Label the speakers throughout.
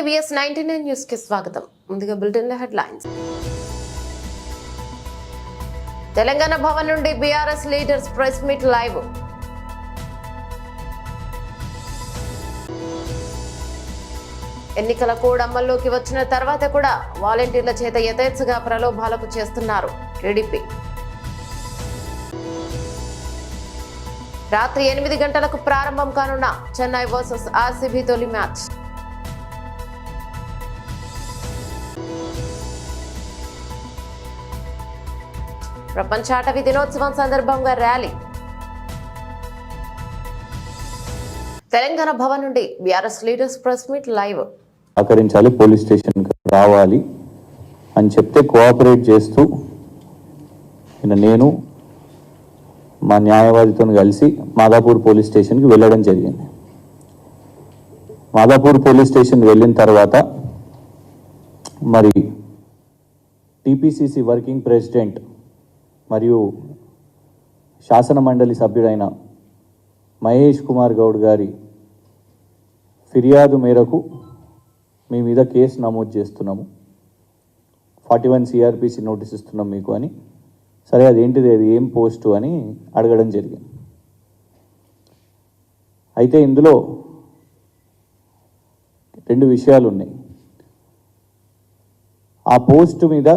Speaker 1: BS 99 news కి స్వాగతం. ముందుగా బులెటిన్ లో హెడ్లైన్స్. తెలంగాణ భవన్ నుండి BRS leaders press meet live. ఎన్నికల కోడ్ అమల్లోకి వచ్చిన తర్వాత కూడా వాలంటీర్ల చేత యథేచ్ఛగా ప్రలోభాలకు చేస్తున్నారు టీడీపీ. రాత్రి 8 గంటలకు ప్రారంభం కానున్న చెన్నై వర్సెస్ ఆర్సీబీ తొలి మ్యాచ్. ప్రపంచ అటవీ దినోత్సవం సందర్భంగా ర్యాలీ. తెలంగాణ భవన్ నుండి BRS leaders press meet live.
Speaker 2: సహకరించాలి, పోలీస్ స్టేషన్ రావాలి అని చెప్తే కోఆపరేట్ చేస్తూ నేను మా న్యాయవాదితో కలిసి మాదాపూర్ పోలీస్ స్టేషన్కి వెళ్ళడం జరిగింది. మాదాపూర్ పోలీస్ స్టేషన్కి వెళ్ళిన తర్వాత మరి టీపీసీసీ వర్కింగ్ ప్రెసిడెంట్ మరియు శాసన మండలి సభ్యుడైన మహేష్ కుమార్ గౌడ్ గారి ఫిర్యాదు మేరకు మీ మీద కేసు నమోదు చేస్తున్నాము, 41 CRPC నోటీస్ ఇస్తున్నాం మీకు అని. సరే, అదేంటిది, అది ఏం పోస్టు అని అడగడం జరిగింది. అయితే ఇందులో 2 విషయాలు ఉన్నాయి. ఆ పోస్టు మీద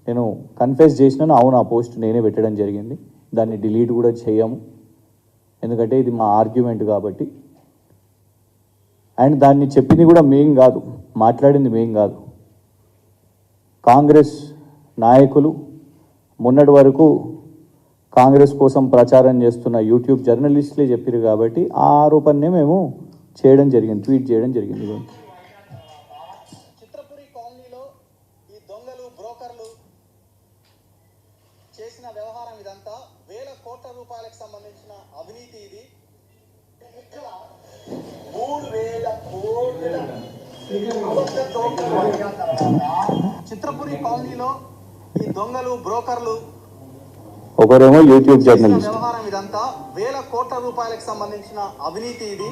Speaker 2: నేను కన్ఫెస్ చేసినాను, అవును ఆ పోస్ట్ నేనే పెట్టడం జరిగింది, దాన్ని డిలీట్ కూడా చేయము, ఎందుకంటే ఇది మా ఆర్గ్యుమెంట్ కాబట్టి. అండ్ దాన్ని చెప్పింది కూడా మేం కాదు, మాట్లాడింది మేం కాదు, కాంగ్రెస్ నాయకులు, మొన్నటి వరకు కాంగ్రెస్ కోసం ప్రచారం చేస్తున్న యూట్యూబ్ జర్నలిస్టులే చెప్పారు కాబట్టి ఆ ఆరోపణనే మేము చేయడం జరిగింది, ట్వీట్ చేయడం జరిగింది.
Speaker 3: చిత్రపురి కాలనీలో ఈ దొంగలు బ్రోకర్లు చేసిన వ్యవహారం ఇదంతా వేల కోట్ల రూపాయలకు సంబంధించిన అవినీతి. ఇది 3,000 కోట్ల చిత్రపురి కాలనీలో ఈ దొంగలు బ్రోకర్లు
Speaker 2: ఒకరేమో యూట్యూబ్ జర్నలిస్ట్.
Speaker 3: వ్యవహారం ఇదంతా వేల కోట్ల రూపాయలకు సంబంధించిన అవినీతి. ఇది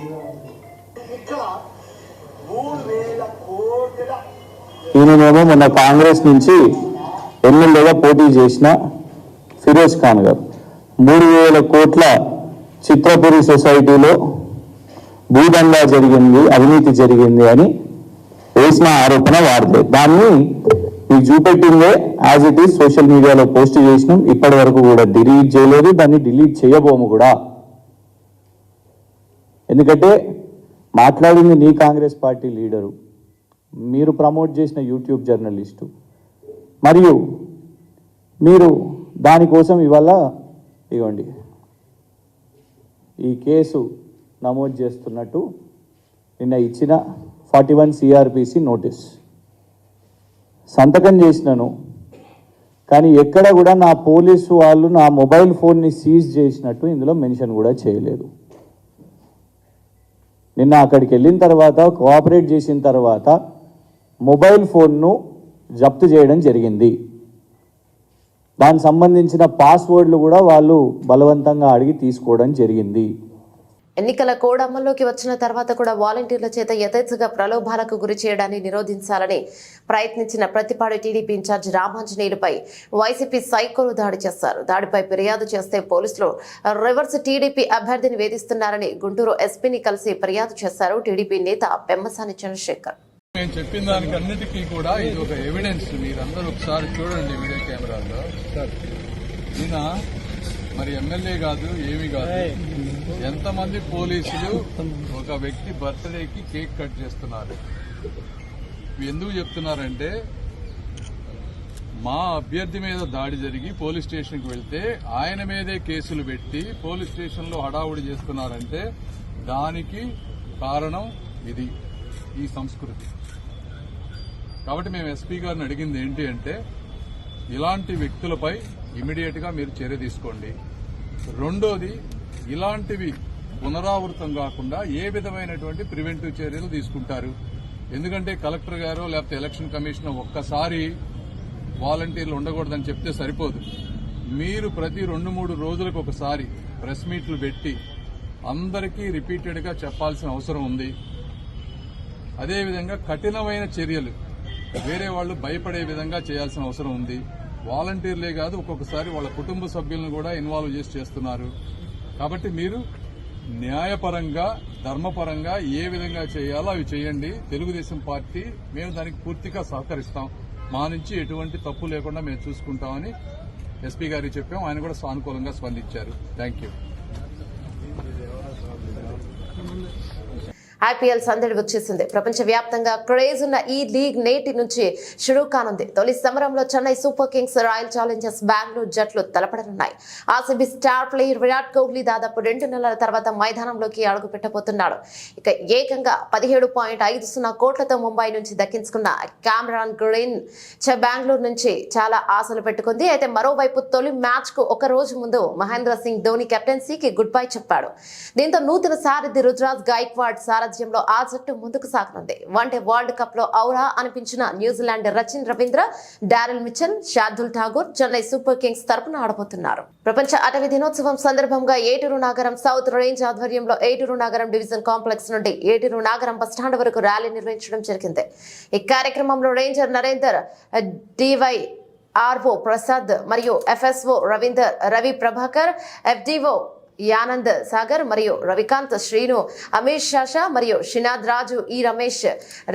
Speaker 3: 3,000 కోట్ల.
Speaker 2: ఈయననేమో మొన్న కాంగ్రెస్ నుంచి ఎమ్మెల్యేగా పోటీ చేసిన ఫిరోజ్ ఖాన్ గారు 3,000 కోట్ల చిత్రపురి సొసైటీలో భూదందా జరిగింది, అవినీతి జరిగింది అని వేసిన ఆరోపణ వారిదే. దాన్ని మీకు చూపెట్టిందే యాజ్ ఇట్ ఈస్ సోషల్ మీడియాలో పోస్ట్ చేసినాం, ఇప్పటి వరకు కూడా డిలీట్ చేయలేదు, దాన్ని డిలీట్ చేయబోము కూడా. ఎందుకంటే మాట్లాడింది నీ కాంగ్రెస్ పార్టీ లీడరు, మీరు ప్రమోట్ చేసిన యూట్యూబ్ జర్నలిస్టు, మరియు మీరు దానికోసం ఇవాళ ఇవ్వండి ఈ కేసు నమోదు చేస్తున్నట్టు నిన్న ఇచ్చిన 41 CRPC నోటీస్ సంతకం చేసినాను. కానీ ఎక్కడ కూడా నా పోలీసు వాళ్ళు నా మొబైల్ ఫోన్ని సీజ్ చేసినట్టు ఇందులో మెన్షన్ కూడా చేయలేదు. నిన్న అక్కడికి వెళ్ళిన తర్వాత కోఆపరేట్ చేసిన తర్వాత మొబైల్ ఫోన్ను జప్తు చేయడం జరిగింది. దానికి సంబంధించిన పాస్వర్డ్లు కూడా వాళ్ళు బలవంతంగా అడిగి తీసుకోవడం జరిగింది.
Speaker 1: ఎన్నికల కోడ్ అమల్లోకి వచ్చిన తర్వాత కూడా వాలంటీర్ల చేత యథేచ్ఛగా ప్రలోభాలకు గురి చేయడాన్ని నిరోధించాలని ప్రయత్నించిన ప్రతిపాడు టీడీపీ ఇన్ఛార్జ్ రామాంజనేయులపై వైసీపీ సైకోలు దాడి చేశారు. దాడిపై ఫిర్యాదు చేస్తే పోలీసులు రివర్స్ టీడీపీ అభ్యర్థిని వేధిస్తున్నారని గుంటూరు ఎస్పీని కలిసి ఫిర్యాదు చేశారు టీడీపీ నేత పెమ్మసాని చంద్రశేఖర్.
Speaker 4: నేను చెప్పిన దానికి అన్నిటికీ కూడా ఇది ఒక ఎవిడెన్స్. మీరందరూ ఒకసారి చూడండి వీడియో కెమెరాలో. ఈయన మరి ఎమ్మెల్యే కాదు, ఏమీ కాదు, ఎంతమంది పోలీసులు ఒక వ్యక్తి బర్త్డేకి కేక్ కట్ చేస్తున్నారు. ఎందుకు చెప్తున్నారంటే మా అభ్యర్థి మీద దాడి జరిగి పోలీస్ స్టేషన్కి వెళ్తే ఆయన మీదే కేసులు పెట్టి పోలీస్ స్టేషన్లో హడావుడి చేస్తున్నారంటే దానికి కారణం ఇది, ఈ సంస్కృతి. కాబట్టి మేము ఎస్పీ గారిని అడిగింది ఏంటి అంటే ఇలాంటి వ్యక్తులపై ఇమీడియట్ గా మీరు చర్య తీసుకోండి. రెండోది, ఇలాంటివి పునరావృతం కాకుండా ఏ విధమైనటువంటి ప్రివెంటివ్ చర్యలు తీసుకుంటారు. ఎందుకంటే కలెక్టర్ గారు లేకపోతే ఎలక్షన్ కమిషనర్ ఒక్కసారి వాలంటీర్లు ఉండకూడదని చెప్తే సరిపోదు. మీరు ప్రతి 2-3 రోజులకు ఒకసారి ప్రెస్ మీట్లు పెట్టి అందరికీ రిపీటెడ్ గా చెప్పాల్సిన అవసరం ఉంది. అదేవిధంగా కఠినమైన చర్యలు వేరే వాళ్ళు భయపడే విధంగా చేయాల్సిన అవసరం ఉంది. వాలంటీర్లే కాదు, ఒక్కొక్కసారి వాళ్ళ కుటుంబ సభ్యులను కూడా ఇన్వాల్వ్ చేసి చేస్తున్నారు. కాబట్టి మీరు న్యాయపరంగా, ధర్మపరంగా ఏ విధంగా చేయాలో అవి చేయండి. తెలుగుదేశం పార్టీ మేము దానికి పూర్తిగా సహకరిస్తాం. మా నుంచి ఎటువంటి తప్పు లేకుండా మేము చూసుకుంటామని ఎస్పీ గారికి చెప్పాం. ఆయన కూడా సానుకూలంగా స్పందించారు. Thank you.
Speaker 1: ఐపీఎల్ సందడి వచ్చేసింది. ప్రపంచవ్యాప్తంగా క్రేజ్ ఉన్న ఈ లీగ్ నేటి నుంచి షురూ కానుంది. తొలి సమరంలో Chennai Super Kings, Royal Challengers Bengaluru జట్లు తలపడనున్నాయి. RCB star player Virat Kohli దాదాపు 2 నెలల తర్వాత మైదానంలోకి అడుగు పెట్టబోతున్నాడు. ఇక ఏకంగా 17.50 కోట్లతో ముంబై నుంచి దక్కించుకున్న క్యామరాన్ గ్రీన్ బెంగళూరు నుంచి చాలా ఆశలు పెట్టుకుంది. అయితే మరోవైపు తొలి మ్యాచ్ కు ఒక రోజు ముందు మహేంద్ర సింగ్ ధోని కెప్టెన్సీకి గుడ్ బై చెప్పాడు. దీంతో నూతన సారథి రుతురాజ్ గైక్వాడ్ సారథ్యంలో ఆ జట్టు ముందుకు సాగనుంది. వన్డే వరల్డ్ కప్ లో ఔరా అనిపించిన New Zealand Rachin Ravindra, Daryl Mitchell, Shardul Thakur Chennai Super Kings తరపున ఆడబోతున్నారు. ప్రపంచ అటవీ దినోత్సవం సందర్భంగా ఏటూరు నాగరం సౌత్ రేంజ్ ఆధ్వర్యంలో ఏటూరు నాగరం డివిజన్ కాంప్లెక్స్ నుండి ఏటూరు నాగరం బస్టాండ్ వరకు ర్యాలీ నిర్వహించడం జరిగింది. ఈ కార్యక్రమంలో ranger Narender, DY RO Prasad మరియు ఎఫ్ఎస్ఓ రవి ప్రభాకర్, ఎఫ్డిఓ యానంద్ సాగర్ మరియు రవికాంత్, శ్రీను, అమీర్ షాషా మరియు షినాద్ రాజు, ఈ రమేష్,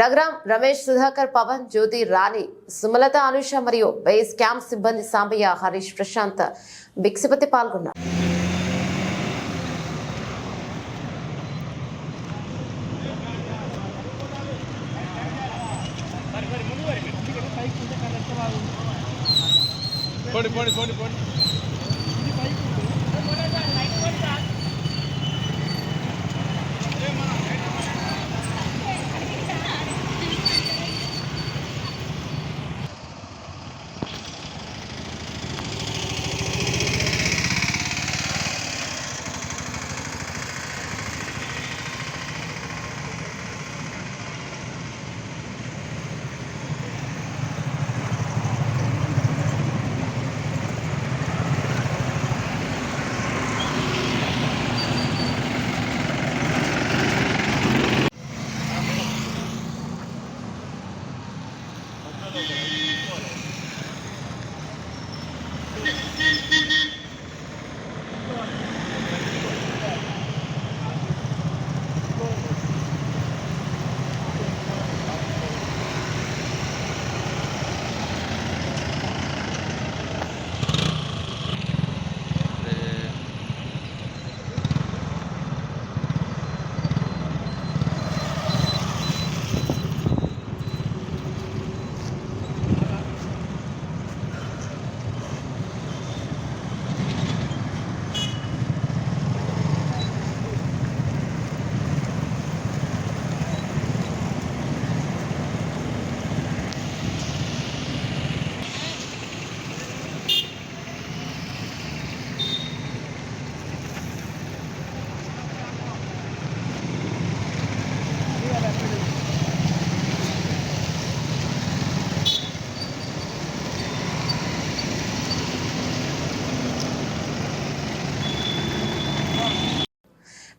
Speaker 1: రఘురామ్, రమేష్, సుధాకర్, పవన్, జ్యోతి, రాణి, సుమలత, అనుష మరియు బేస్ క్యాంప్ సిబ్బంది సాంబయ్య, హరీష్, ప్రశాంత్, బిక్సిపతి పాల్గొన్నారు.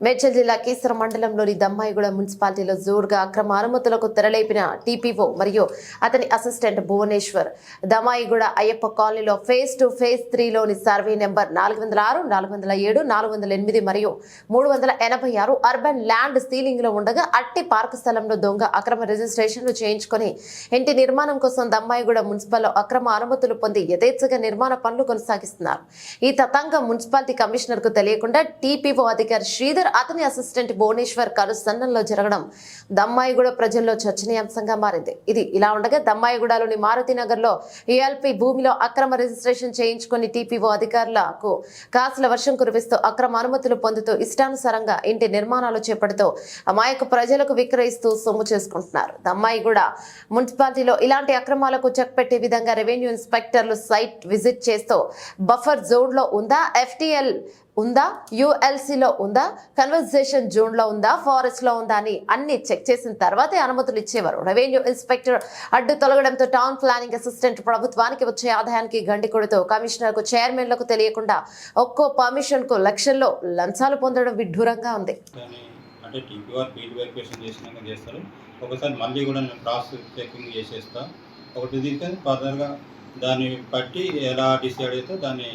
Speaker 1: మేడ్చల్ జిల్లా కీసర మండలంలోని దమ్మాయిగూడ మున్సిపాలిటీలో జోరుగా అక్రమ అనుమతులకు తెరలేపిన టీపీఓ మరియు అతని అసిస్టెంట్ భువనేశ్వర్. దమ్మాయిగూడ అయ్యప్ప కాలనీలో ఫేజ్ 2, ఫేజ్ 3లోని సర్వే నెంబర్ 406, 407, 408 మరియు 386 అర్బన్ ల్యాండ్ సీలింగ్ లో ఉండగా అట్టి పార్కు స్థలంలో దొంగ అక్రమ రిజిస్ట్రేషన్లు చేయించుకుని ఇంటి నిర్మాణం కోసం దమ్మాయిగూడ మున్సిపల్లో అక్రమ అనుమతులు పొంది యథేచ్ఛగా నిర్మాణ పనులు కొనసాగిస్తున్నారు. ఈ తతంగం మున్సిపాలిటీ కమిషనర్ కు తెలియకుండా టీపీఓ అధికారి శ్రీధర్, అతని అసిస్టెంట్ భువనేశ్వర్ కనుసన్నల్లో జరగడం దమ్మాయిగూడ ప్రజల్లో చర్చనీయాంశంగా మారింది. ఇది ఇలా ఉండగా దమ్మాయిగూడలోని మారుతినగర్ లో ఏఎల్పీ భూమిలో అక్రమ రిజిస్ట్రేషన్ చేయించుకుని టీపీఓ అధికారులకు కాసుల వర్షం కురిపిస్తూ అక్రమ అనుమతులు పొందుతూ ఇష్టానుసారంగా ఇంటి నిర్మాణాలు చేపడుతూ అమాయక ప్రజలకు విక్రయిస్తూ సొమ్ము చేసుకుంటున్నారు. దమ్మాయిగూడ మున్సిపాలిటీలో ఇలాంటి అక్రమాలకు చెక్ పెట్టే విధంగా రెవెన్యూ ఇన్స్పెక్టర్లు సైట్ విజిట్ చేస్తూ బఫర్ జోన్ లో ఉందా, ఎఫ్టీఎల్ ఉందా, యుఎల్సీలో ఉందా, కన్వర్జేషన్ జోన్ లో ఉందా, ఫారెస్ట్ లో ఉందా అని అన్ని చెక్ చేసిన తర్వాతే అనుమతులు ఇచ్చేవారు. రెవెన్యూ ఇన్స్పెక్టర్ అడ్డు తొలగడంతో టౌన్ ప్లానింగ్ అసిస్టెంట్ ప్రభుత్వానికి వచ్చే ఆదాయానికి గండి కొడుతూ కమిషనర్ కు, చైర్మన్లకు తెలియకుండా ఒక్కో పర్మిషన్ కు లక్షల్లో లంచాలు పొందడం విడ్డూరంగా ఉంది.
Speaker 5: అంటే టీపీఆర్ ఫీల్డ్ వెరిఫికేషన్ చేసినాక చేస్తారు. ఒకసారి మళ్ళీ కూడా నేను క్రాస్ చెకింగ్ చేసేస్తా. ఒకటి తీసుకొని ఫర్దర్గా దాన్ని బట్టి ఎలా డిసైడ్ అయితే దాన్ని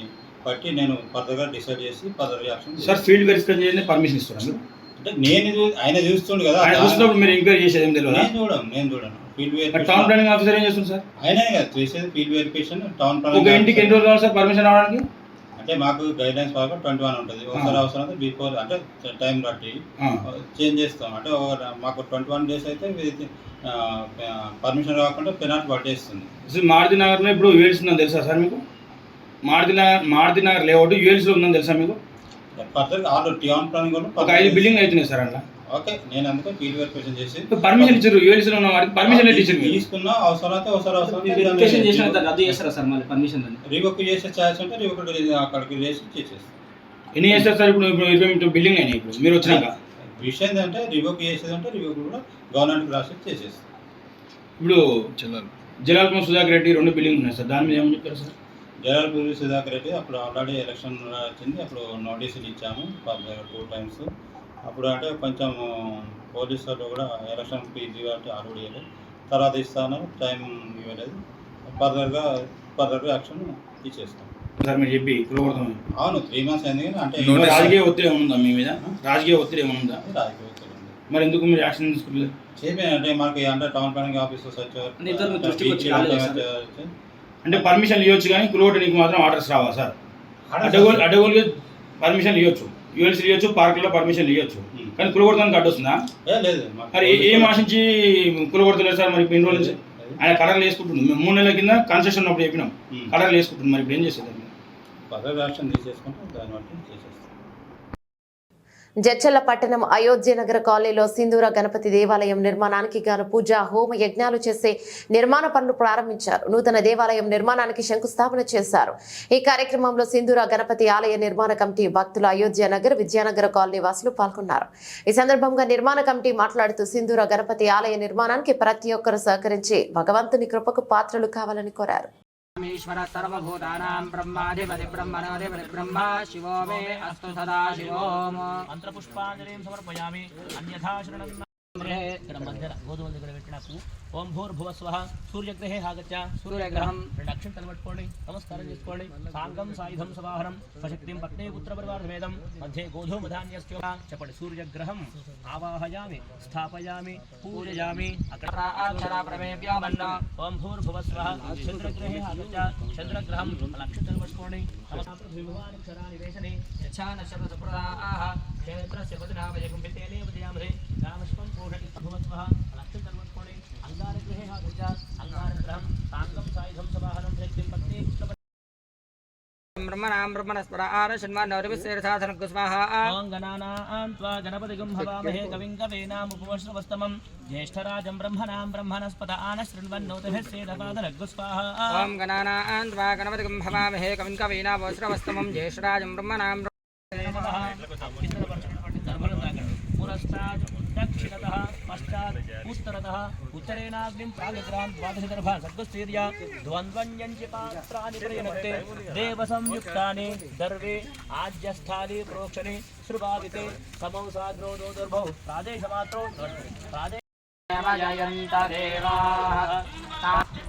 Speaker 5: బట్టి నేను ఫర్దర్గా డిసైడ్ చేసి further action.
Speaker 6: Sir field verification చేయండి పర్మిషన్ ఇస్తున్నాను
Speaker 5: అంటే నేను ఆయన చూస్తుండు కదా,
Speaker 6: ఆయన చూసినప్పుడు మీరు ఎంక్వైరీ చేసేది ఏం తెలియదు.
Speaker 5: నేను చూడను field
Speaker 6: town
Speaker 5: verification.
Speaker 6: Planning officer ఏం చేస్తుంది సార్?
Speaker 5: ఆయనే కదా చేసేది ఫీల్డ్ వెరిఫికేషన్. టౌన్
Speaker 6: ఒక
Speaker 5: ప్లానింగ్
Speaker 6: ఇంటికి ఎన్ని రోజులు కావాలి సార్ పర్మిషన్ రావడానికి?
Speaker 5: అంటే మాకు గైడ్ లైన్స్ వరకు 21 ఉంటుంది. ఒకసారి అవసరం అయితే బిఫోర్ అంటే టైం బట్టి చేంజ్ చేస్తాం. అంటే మాకు 21 days అయితే పర్మిషన్ రాకుండా పెనాల్టీ పట్టేస్తుంది.
Speaker 6: మారుతి నగర్లో ఇప్పుడు యూఎల్సీ ఉందని తెలుసా సార్ మీకు? మారుతి నగర్ లేఅవుట్ యూఎల్సీలో ఉందని తెలుసా మీకు?
Speaker 5: ఫర్దర్ ఆల్రెడీ టౌన్ ప్లానింగ్ కూడా
Speaker 6: ఒక 5 బిల్డింగ్ అవుతున్నాయి సార్ అట్లా.
Speaker 5: ఓకే, నేను అందుకే ఫీల్డ్ వెరిఫికేషన్ చేసి
Speaker 6: పర్మిషన్ ఇచ్చారు. యూఎల్సీలో ఉన్న వారికి పర్మిషన్ ఇచ్చారు.
Speaker 5: తీసుకున్నా అవసరం అయితే రివోక్ చేసే ఛార్జ్ ఉంటే రివోక్ అక్కడికి చేసేస్తాం.
Speaker 6: ఎన్ని చేస్తారు సార్? ఇప్పుడు 28 బిల్డింగ్ అయినాయి ఇప్పుడు మీరు వచ్చినాక.
Speaker 5: విషయం ఏంటంటే రివోక్ చేసేది అంటే రివోక్ కూడా గవర్నమెంట్ రాసి చేసేస్తాం.
Speaker 6: ఇప్పుడు జలాల్పం సుధాకర్ రెడ్డి 2 బిల్డింగ్ ఉన్నాయి సార్, దాని మీద ఏమని చెప్పారు సార్?
Speaker 5: జలాల్పూరి సుధాకర్ రెడ్డి అప్పుడు ఆల్రెడీ ఎలక్షన్ వచ్చింది, అప్పుడు నోటీసులు ఇచ్చాము 2 times. అప్పుడు అంటే కొంచెం పోలీసు వాళ్ళు కూడా ఎలక్షన్ పీజీ అంటే ఆల్రెడీ ఇవ్వలేదు, తర్వాత ఇస్తాను టైం ఇవ్వలేదు. ఫర్దర్గా యాక్షన్ ఇచ్చేస్తాం
Speaker 6: సార్ మీరు చెప్పి కులవర్ధం.
Speaker 5: అవును 3 months అయింది కానీ అంటే
Speaker 6: రాజకీయ ఒత్తిడి ఏమన్నా మీ మీద? రాజకీయ ఒత్తిడి ఏమన్నా?
Speaker 5: రాజకీయ ఒత్తిడి ఉంది.
Speaker 6: మరి ఎందుకు మీరు యాక్షన్ తీసుకోలేదు?
Speaker 5: అంటే మనకి అంటే టౌన్ ప్లానింగ్ ఆఫీసర్స్ వచ్చారు
Speaker 6: అంటే పర్మిషన్ ఇవ్వచ్చు కానీ కులవటానికి మాత్రం ఆర్డర్స్ రావా సార్? అడ్డగోలుగా పర్మిషన్ ఇవ్వచ్చు, యూఎల్సీ ఇవ్వచ్చు, పార్కులో పర్మిషన్ ఇవ్వచ్చు, కానీ కులగొడతానికి అడ్డు వస్తుందా?
Speaker 5: లేదు.
Speaker 6: మరి ఏం ఆశించి కులగొడతలేదు సార్? మరి ఎన్ని రోజుల నుంచి ఆయన కలర్లు వేసుకుంటుంది. మేము 3 నెలల కింద కన్సెషన్ అప్పుడు చెప్పినాం కలర్లు వేసుకుంటుంది. మరి ఇప్పుడు ఏం చేసేది?
Speaker 5: యాక్షన్ తీసేసుకుంటే దాన్ని బట్టి చేసేస్తాం.
Speaker 1: జడ్చర్ల పట్టణం అయోధ్య నగర కాలనీలో సింధూర గణపతి దేవాలయం నిర్మాణానికి గాను పూజా హోమ యజ్ఞాలు చేసే నిర్మాణ పనులు ప్రారంభించారు. నూతన దేవాలయం నిర్మాణానికి శంకుస్థాపన చేశారు. ఈ కార్యక్రమంలో సింధూర గణపతి ఆలయ నిర్మాణ కమిటీ భక్తులు, అయోధ్య నగర్, విద్యానగర కాలనీ వాసులు పాల్గొన్నారు. ఈ సందర్భంగా నిర్మాణ కమిటీ మాట్లాడుతూ సింధూర గణపతి ఆలయ నిర్మాణానికి ప్రతి ఒక్కరు సహకరించి భగవంతుని కృపకు పాత్రలు కావాలని కోరారు.
Speaker 7: ईश्वर सर्वभूतानां ब्रह्माधिपति ब्रह्मणोधिपति ब्रह्मा शिवो मे अस्तु सदा शिवो मंत्रपुष्पांजलिं समर्पयामि अन्यथा शरणं గోధుమల దగ్గర పెట్టినప్పుడు ఓం భూర్భువస్వః సూర్యగ్రహే ఆగత్య సూర్యగ్రహం 2 అక్షంతలు పట్టుకోండి, నమస్కారం చేసుకోండి. సాంగం సాయుధం సవాహనం స్వశక్తిం పత్నే పుత్ర పరివారమేదం మధ్య గోధుమధాన్యస్య చెప్పండి. సూర్యగ్రహం ఆవాహయామి స్థాపయామి పూజయామి ఓం భూర్భువస్వః చంద్రగ్రహే ఆగత్య చంద్రగ్రహం 2 అక్షంతలు పట్టుకోండి, నమస్కారం నివేశనే యచ్ఛాన శబ్దప్రదాః క్షేత్రస్య పదనామయకం పితేనే వదయామహే రామస్వం పూర్ణి భువస్వః లక్ష్యం కర్మకోణి అంగారగ్రహే ఆగత్య అంగారగ్రహం సాంగం సాయుధం సవాహనం శక్తిం పత్ని బ్రహ్మణాం బ్రహ్మణస్పర ఆరషణ్మానవరివిశేషాధన కుస్వాహ ఓం గణానాం త్వా గణపతిగం భవామహే కవిం కవీనాం ఉపవస్రవస్తమం జ్యేష్ఠరాజం బ్రహ్మణాం బ్రహ్మణస్పత ఆనశృణ్వన్నోతిభిస్సేదపాదరగ్గుస్వాహ ఓం గణానాం త్వా గణపతిగం భవామహే కవిం కవీనాం ఉపవస్రవస్తమం జ్యేష్ఠరాజం బ్రహ్మణాం पुरस्तात् दक्षिणतः पश्चात् उत्तरतः उत्तरेणाग्निं प्रागग्रान् द्वादशदर्भा सर्गस्तेर्या द्वन्द्वन्यञ्च पात्राणि प्रयनक्ते देवसंयुक्तानि दर्वे आज्यस्थानि प्रोक्षणे श्रुभाविते समौ साग्रो दोर्भौ प्रादेशमात्रो जयन्त देवाः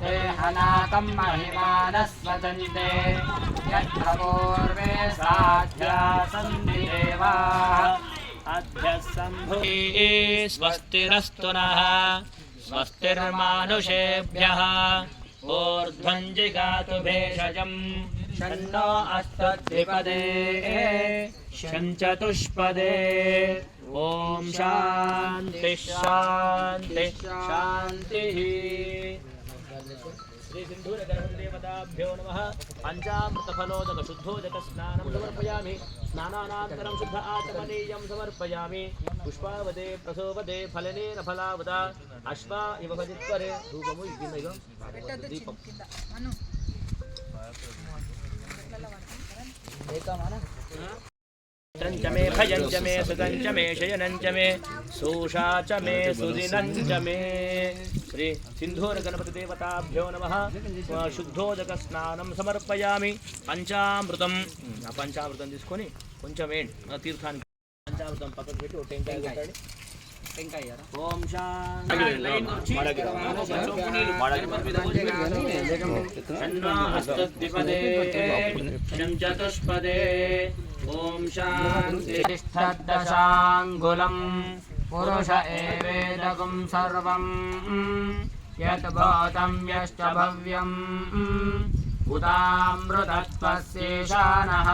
Speaker 7: ते हनाकं महिमानस्वचन्ते यत्र पूर्वे साध्या सन्ति देवाः स्वस्तिरस्तु नः स्वस्तिर्मानुषेभ्यः ऊर्ध्वञ्जिगातु भेषजम् शन्नो अस्तद्विपदे शञ्चतुष्पदे ॐ शान्ति शान्ति शान्तिः। श्री सिंधूर गणपति देवताभ्यो नमः। पंचामृतफलोदक शुद्धोदक स्नानं समर्पयामि। स्नानानन्तरं शुद्ध आचमनीयं समर्पयामि। पुष्पावदे प्रसोवदे फलनेन फलावदा अश्वा इव भजित्वरे धूपमु इव दीपं च मे भयञ्च मे सुगञ्च मे शयनञ्च मे सोषा च मे सुदिनञ्च मे। श्री सिंधूर गणपति देवताभ्यो नमः। शुद्धोदक स्नानं समर्पयामि। पंचामृतं తీసుకొని కొంచెం తీర్థానికి పంచామృతం పక్కకు పెట్టి ఒక టెంకాయ కొట్టండి. ఓం శాంతి లైన్ వచ్చి హస్తద్విపదే చతుష్పదే ఓం శాంతి తిష్టదశాంగులం పురుష ఏవేదకం సర్వం యత్ భూతం యశ్చ భవ్యం ఉదామృతత్వస్యేషానః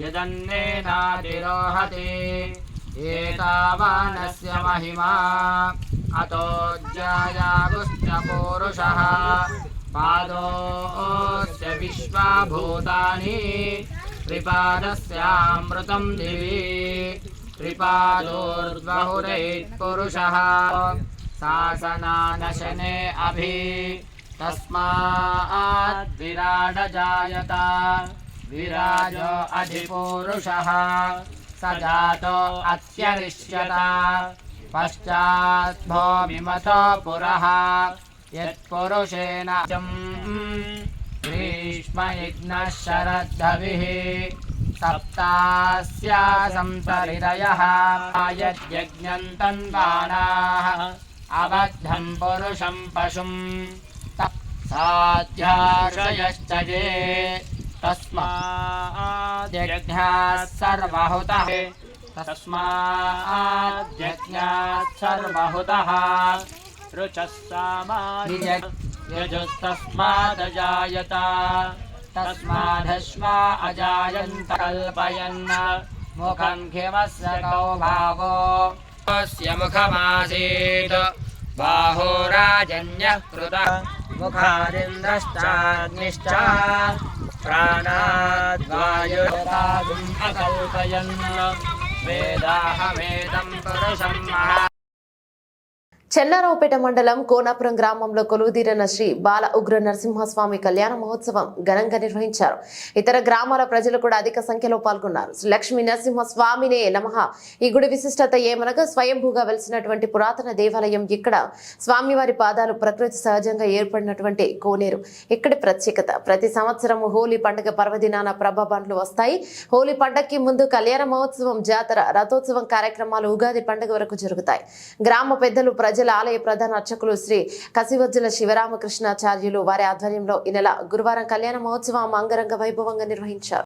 Speaker 7: యదన్నేనాతిరోహతి ఏతావానస్య మహిమా అతో జ్యాయాగుశ్చ పూరుషః పాదోస్య విశ్వభూతాని త్రిపాదస్యామృతం దివి త్రిపాదోర్ధ్వహురైః పురుషः శాసనానశనే అభి తస్మాత్ విరాడ జాయత విరాజో అధిపురుషः సజాతో అత్యరిష్యత పశ్చాత్ భూమిమతో పురః యత్పురుషేణ గ్రీష్మయజ్ఞః శరద్ధవిః సప్తాస్యాసంతరిదయః యజ్ఞం తన్వానాః అబద్ధం పురుషం పశుం సాధ్యాశయశ్చ ఏ తస్మాద్యజ్ఞాత్ సర్వహుతః రుచః సామాని యజస్తస్మాదజాయత తస్మాదశ్వా అజాయంత కల్పయన్ ముఖం కిమస్య కౌ భాగో తస్య ముఖమాసీత్ బాహురాజన్యః కృతః ముఖాదింద్రశ్చాగ్నిశ్చ ప్రాణాద్వాయురాజుం అకల్పయన్ వేదాహమేతం పురుషం మహా.
Speaker 1: చెన్నారావుపేట మండలం కోనాపురం గ్రామంలో కొలువుదీరిన శ్రీ బాల ఉగ్ర నరసింహస్వామి కళ్యాణ మహోత్సవం ఘనంగా నిర్వహించారు. ఇతర గ్రామాల ప్రజలు కూడా అధిక సంఖ్యలో పాల్గొన్నారు. శ్రీ లక్ష్మీ నరసింహస్వామినే నమః. ఈ గుడి విశిష్టత ఏమనగా స్వయంభూగా వెలిసినటువంటి పురాతన దేవాలయం. ఇక్కడ స్వామివారి పాదాలు ప్రకృతి సహజంగా ఏర్పడినటువంటి కోనేరు ఇక్కడి ప్రత్యేకత. ప్రతి సంవత్సరం హోలీ పండుగ పర్వదినాన ప్రభాబండ్లు వస్తాయి. హోలీ పండుగకి ముందు కళ్యాణ మహోత్సవం, జాతర, రథోత్సవం కార్యక్రమాలు ఉగాది పండుగ వరకు జరుగుతాయి. గ్రామ పెద్దలు, ప్రజల ఆలయ ప్రధాన అర్చకులు శ్రీ కసివజ్జల శివరామకృష్ణాచార్యులు వారి ఆధ్వర్యంలో ఈ నెల గురువారం కళ్యాణ మహోత్సవం అంగరంగ వైభవంగా నిర్వహించారు.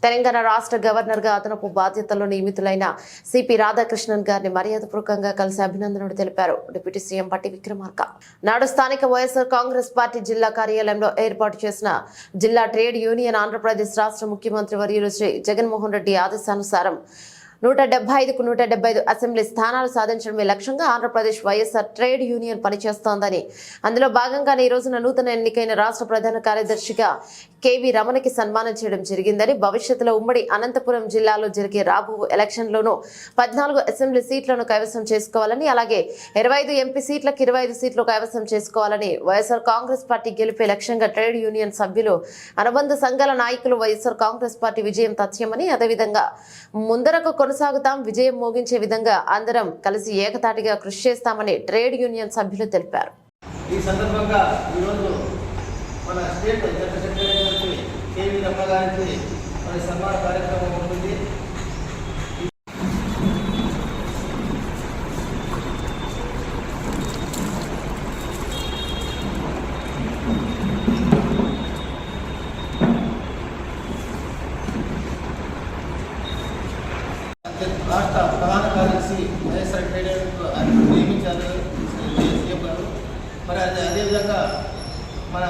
Speaker 1: తెలంగాణ రాష్ట్ర గవర్నర్గా అదనపు బాధ్యతల్లో నియమితులైన సిపి రాధాకృష్ణన్ గారిని మర్యాదపూర్వకంగా కలిసి అభినందనలు తెలిపారు డిప్యూటీ సీఎం పట్టి విక్రమార్క. నాడు స్థానిక వైఎస్ఆర్ కాంగ్రెస్ పార్టీ జిల్లా కార్యాలయంలో ఏర్పాటు చేసిన జిల్లా ట్రేడ్ యూనియన్ ఆంధ్రప్రదేశ్ రాష్ట్ర ముఖ్యమంత్రి వర్యులు శ్రీ జగన్మోహన్ రెడ్డి ఆదేశానుసారం 175కు 175 అసెంబ్లీ స్థానాలు సాధించడమే లక్ష్యంగా ఆంధ్రప్రదేశ్ వైఎస్ఆర్ ట్రేడ్ యూనియన్ పనిచేస్తోందని, అందులో భాగంగానే ఈ రోజున నూతన ఎన్నికైన రాష్ట్ర ప్రధాన కార్యదర్శిగా కేవీ రమణకి సన్మానం చేయడం జరిగిందని, భవిష్యత్తులో ఉమ్మడి అనంతపురం జిల్లాలో జరిగే రాబో ఎలక్షన్లోనూ 14 అసెంబ్లీ సీట్లను కైవసం చేసుకోవాలని, అలాగే 25 ఎంపీ సీట్లకు 25 సీట్లు కైవసం చేసుకోవాలని, వైఎస్ఆర్ కాంగ్రెస్ పార్టీ గెలిపే లక్ష్యంగా ట్రేడ్ యూనియన్ సభ్యులు, అనుబంధ సంఘాల నాయకులు వైఎస్ఆర్ కాంగ్రెస్ పార్టీ విజయం తథ్యమని, అదేవిధంగా ముందరకు కొనసాగుతాం, విజయం మోగించే విధంగా అందరం కలిసి ఏకతాటిగా కృషి చేస్తామని ట్రేడ్ యూనియన్ సభ్యులు తెలిపారు.
Speaker 8: ఈ సందర్భంగా ఈరోజు మన state general secretary KV Ramana గారికి మన సన్మాన కార్యక్రమం ఉంటుంది. రాష్ట్ర ప్రధాన కార్యదర్శి వైఎస్ఆర్ ట్రేడ్ యూనియన్ నియమించారు సీఎం గారు. మరి అదేవిధంగా మన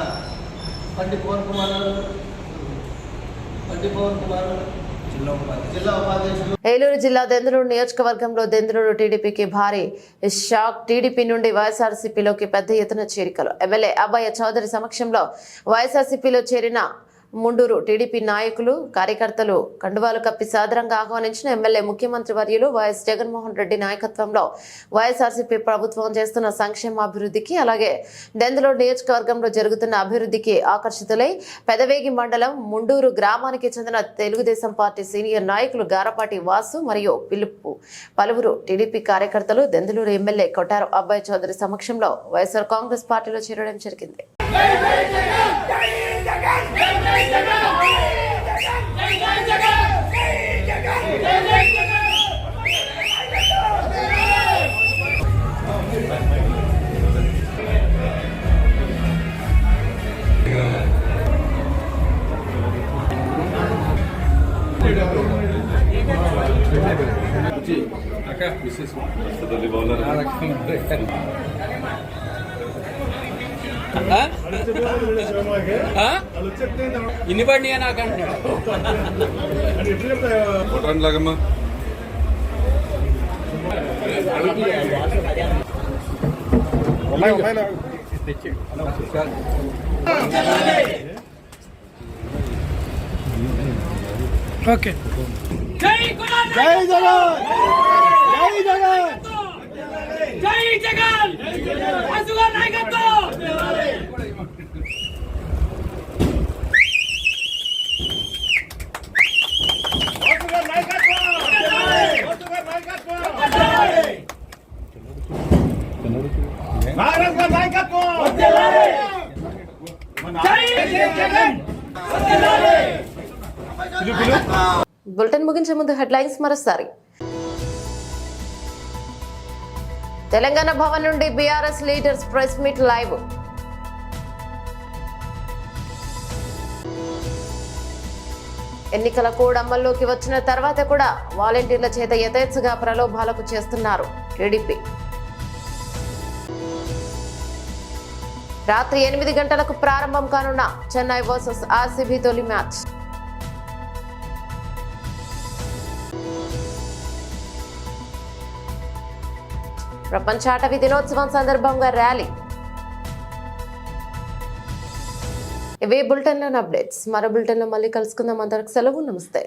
Speaker 8: పండి పవన్ కుమార్ జిల్లా ఉపాధ్యక్షులు.
Speaker 1: ఏలూరు జిల్లా దెందులూరు నియోజకవర్గంలో దెందులూరు టీడీపీకి భారీ షాక్. టీడీపీ నుండి వైఎస్ఆర్సీపీలోకి పెద్ద ఎత్తున చేరికలు. ఎమ్మెల్యే అబ్బయ్య చౌదరి సమక్షంలో వైఎస్ఆర్సీపీలో చేరిన ముండూరు టీడీపీ నాయకులు, కార్యకర్తలు కండువాలు కప్పి సాదరంగా ఆహ్వానించిన ఎమ్మెల్యే ముఖ్యమంత్రి వర్యులు వైఎస్ జగన్మోహన్ రెడ్డి నాయకత్వంలో వైఎస్ఆర్సీపీ ప్రభుత్వం చేస్తున్న సంక్షేమాభివృద్ధికి, అలాగే దెందులూరు నియోజకవర్గంలో జరుగుతున్న అభివృద్ధికి ఆకర్షితులై పెదవేగి మండలం ముండూరు గ్రామానికి చెందిన తెలుగుదేశం పార్టీ సీనియర్ నాయకులు గారపాటి వాసు మరియు పిలుపు పలువురు టీడీపీ కార్యకర్తలు దెందులూరు ఎమ్మెల్యే కొట్టారు అబ్బాయి చౌదరి సమక్షంలో వైఎస్ఆర్ కాంగ్రెస్ పార్టీలో చేరడం జరిగింది.
Speaker 7: ఇన్ని పడినాయా నాకంటే ఓకే. జై జగన్, జై జగన్, జై జగన్, జై జగన్, అసుగా నాయకత్వం.
Speaker 1: బులెటిన్ ముగించే ముందు హెడ్లైన్స్ మరోసారి. తెలంగాణ భవన్ నుండి BRS leaders press meet live. ఎన్నికల కోడ్ అమల్లోకి వచ్చిన తర్వాత కూడా వాలంటీర్ల చేత యథేచ్ఛగా ప్రలోభాలకు చేస్తున్నారు టీడీపీ. రాత్రి 8 గంటలకు ప్రారంభం కానున్న చెన్నై వర్సెస్ ఆర్సీబీ తొలి మ్యాచ్. ప్రపంచ అటవీ దినోత్సవం సందర్భంగా ర్యాలీ. ఇవే బులెటిన్లోని అప్డేట్స్. మరో బులెటిన్లో మళ్ళీ కలుసుకుందాం. అందరికి సెలవు. నమస్తే.